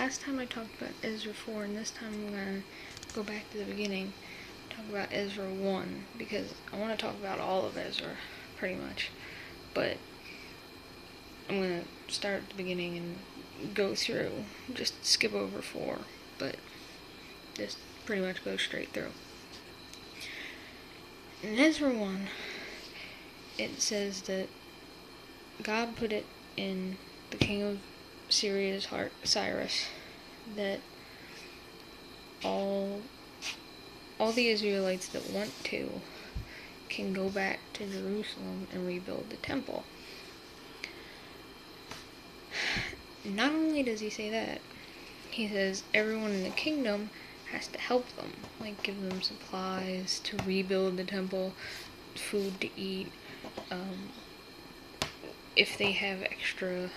last time I talked about Ezra 4, and this time I'm going to go back to the beginning, talk about Ezra 1, because I want to talk about all of Ezra, pretty much. But I'm going to start at the beginning and go through, just skip over 4, but just pretty much go straight through. In Ezra 1, it says that God put it in the king of Syria's heart, Cyrus, that all the Israelites that want to can go back to Jerusalem and rebuild the temple. Not only does he say that, he says everyone in the kingdom has to help them, like give them supplies to rebuild the temple, food to eat, if they have extra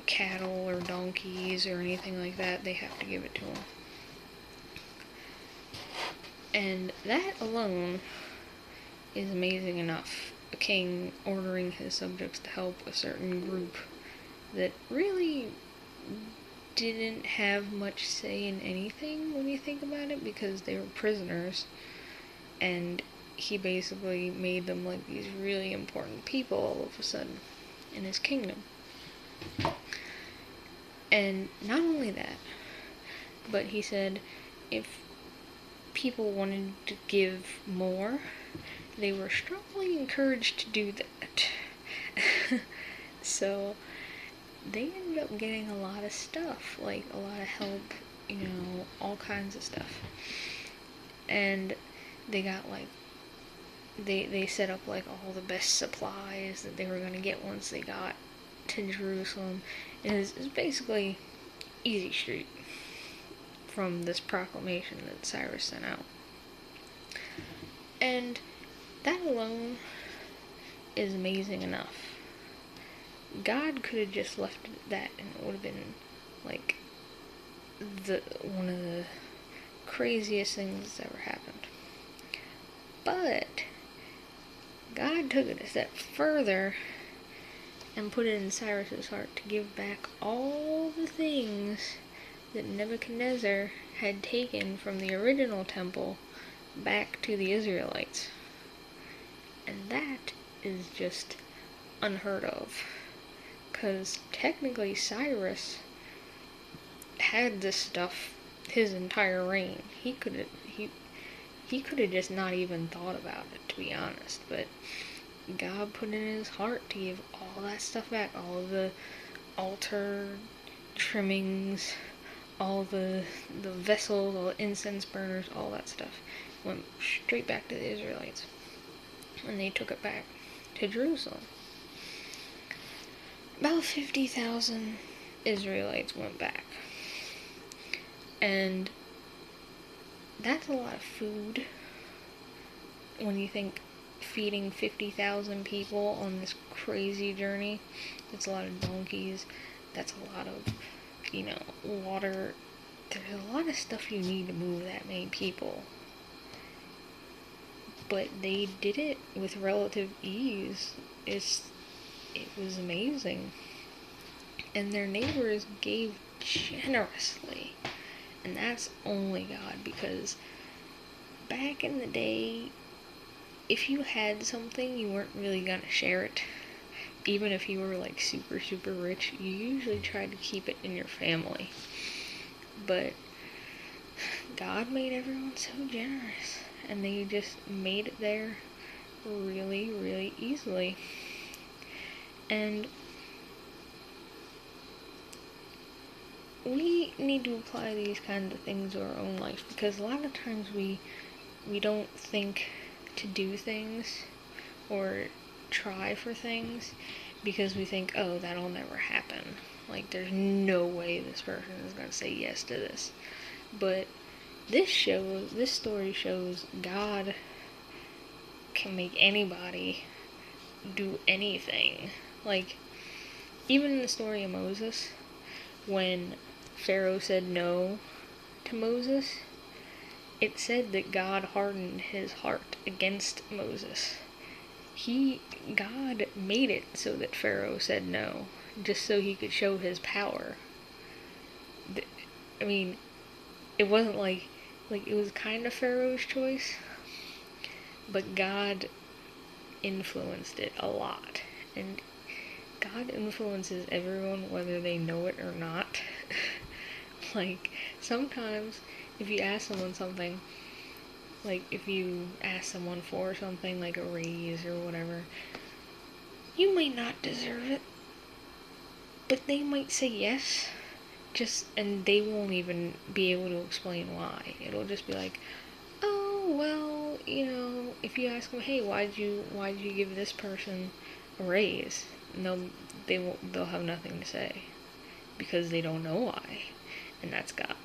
cattle or donkeys or anything like that, they have to give it to them. And that alone is amazing enough. A king ordering his subjects to help a certain group that really didn't have much say in anything when you think about it, because they were prisoners, and he basically made them like these really important people all of a sudden in his kingdom. And not only that, but he said if people wanted to give more, they were strongly encouraged to do that. So they ended up getting a lot of stuff, like a lot of help, all kinds of stuff. And they got like, they set up like all the best supplies that they were going to get once they got to Jerusalem. It's basically easy street from this proclamation that Cyrus sent out. And that alone is amazing enough. God could have just left it at that, and it would have been like one of the craziest things that's ever happened. But God took it a step further and put it in Cyrus's heart to give back all the things that Nebuchadnezzar had taken from the original temple back to the Israelites. And that is just unheard of, because technically Cyrus had this stuff his entire reign. He could have just not even thought about it, to be honest, but God put it in his heart to give all that stuff back, all the altar trimmings, all the vessels, all the incense burners, all that stuff went straight back to the Israelites, and they took it back to Jerusalem. About 50,000 Israelites went back, and that's a lot of food when you think feeding 50,000 people on this crazy journey. That's a lot of donkeys, that's a lot of, water. There's a lot of stuff you need to move that many people. But they did it with relative ease. It was amazing. And their neighbors gave generously. And that's only God, because back in the day, if you had something, you weren't really gonna share it. Even if you were like super, super rich, you usually tried to keep it in your family. But God made everyone so generous, and they just made it there really, really easily. And we need to apply these kinds of things to our own life, because a lot of times we don't think to do things or try for things because we think, oh, that'll never happen. Like, there's no way this person is going to say yes to this. But this story shows God can make anybody do anything. Like, even in the story of Moses, when Pharaoh said no to Moses, it said that God hardened his heart against Moses. God made it so that Pharaoh said no, just so he could show his power. I mean, it wasn't like it was kind of Pharaoh's choice, but God influenced it a lot. And God influences everyone whether they know it or not. Like, sometimes if you ask someone something, like if you ask someone for something like a raise or whatever, you might not deserve it, but they might say yes. And they won't even be able to explain why. It'll just be like, oh, well, if you ask them, hey, why'd you give this person a raise? And they'll have nothing to say because they don't know why, and that's God.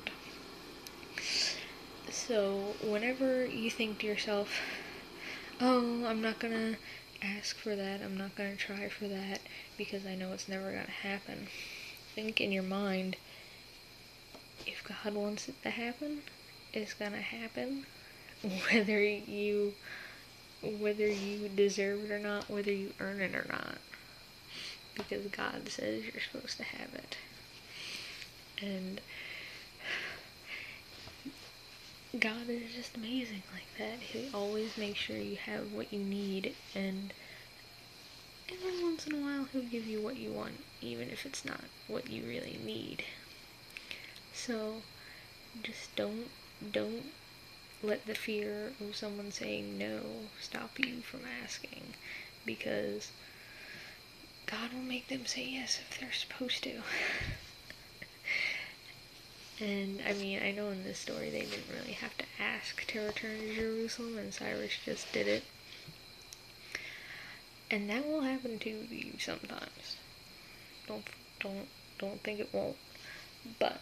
So whenever you think to yourself, oh, I'm not gonna ask for that, I'm not gonna try for that because I know it's never gonna happen, think in your mind, if God wants it to happen, it's gonna happen, whether you deserve it or not, whether you earn it or not, because God says you're supposed to have it. And God is just amazing like that. He always makes sure you have what you need, and every once in a while he'll give you what you want, even if it's not what you really need. So just don't let the fear of someone saying no stop you from asking, because God will make them say yes if they're supposed to. And I mean, I know in this story they didn't really have to ask to return to Jerusalem, and Cyrus just did it. And that will happen to you sometimes. Don't think it won't. But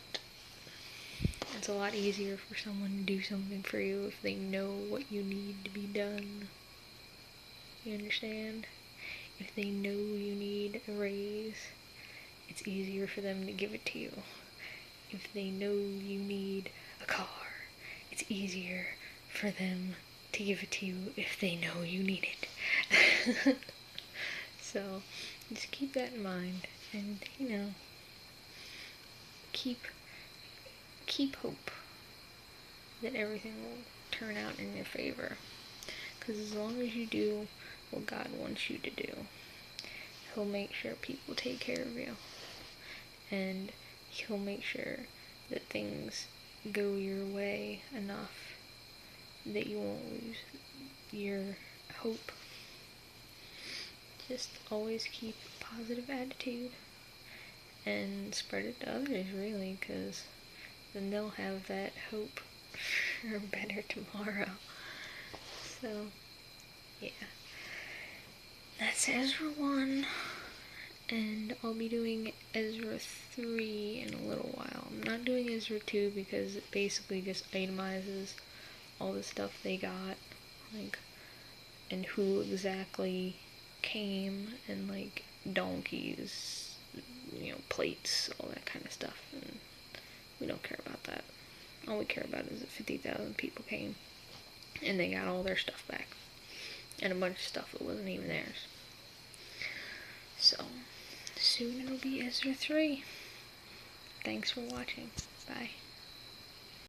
it's a lot easier for someone to do something for you if they know what you need to be done. You understand? If they know you need a raise, it's easier for them to give it to you. If they know you need a car, it's easier for them to give it to you if they know you need it. So, just keep that in mind, and, keep hope that everything will turn out in your favor. Because as long as you do what God wants you to do, he'll make sure people take care of you. And he'll make sure that things go your way enough that you won't lose your hope. Just always keep a positive attitude and spread it to others, really, because then they'll have that hope for a better tomorrow. So, yeah. That's Ezra 1. And I'll be doing Ezra 3 in a little while. I'm not doing Ezra 2 because it basically just itemizes all the stuff they got, like, and who exactly came, and, like, donkeys, plates, all that kind of stuff, and we don't care about that. All we care about is that 50,000 people came, and they got all their stuff back, and a bunch of stuff that wasn't even theirs. So, soon it'll be Ezra 3. Thanks for watching. Bye.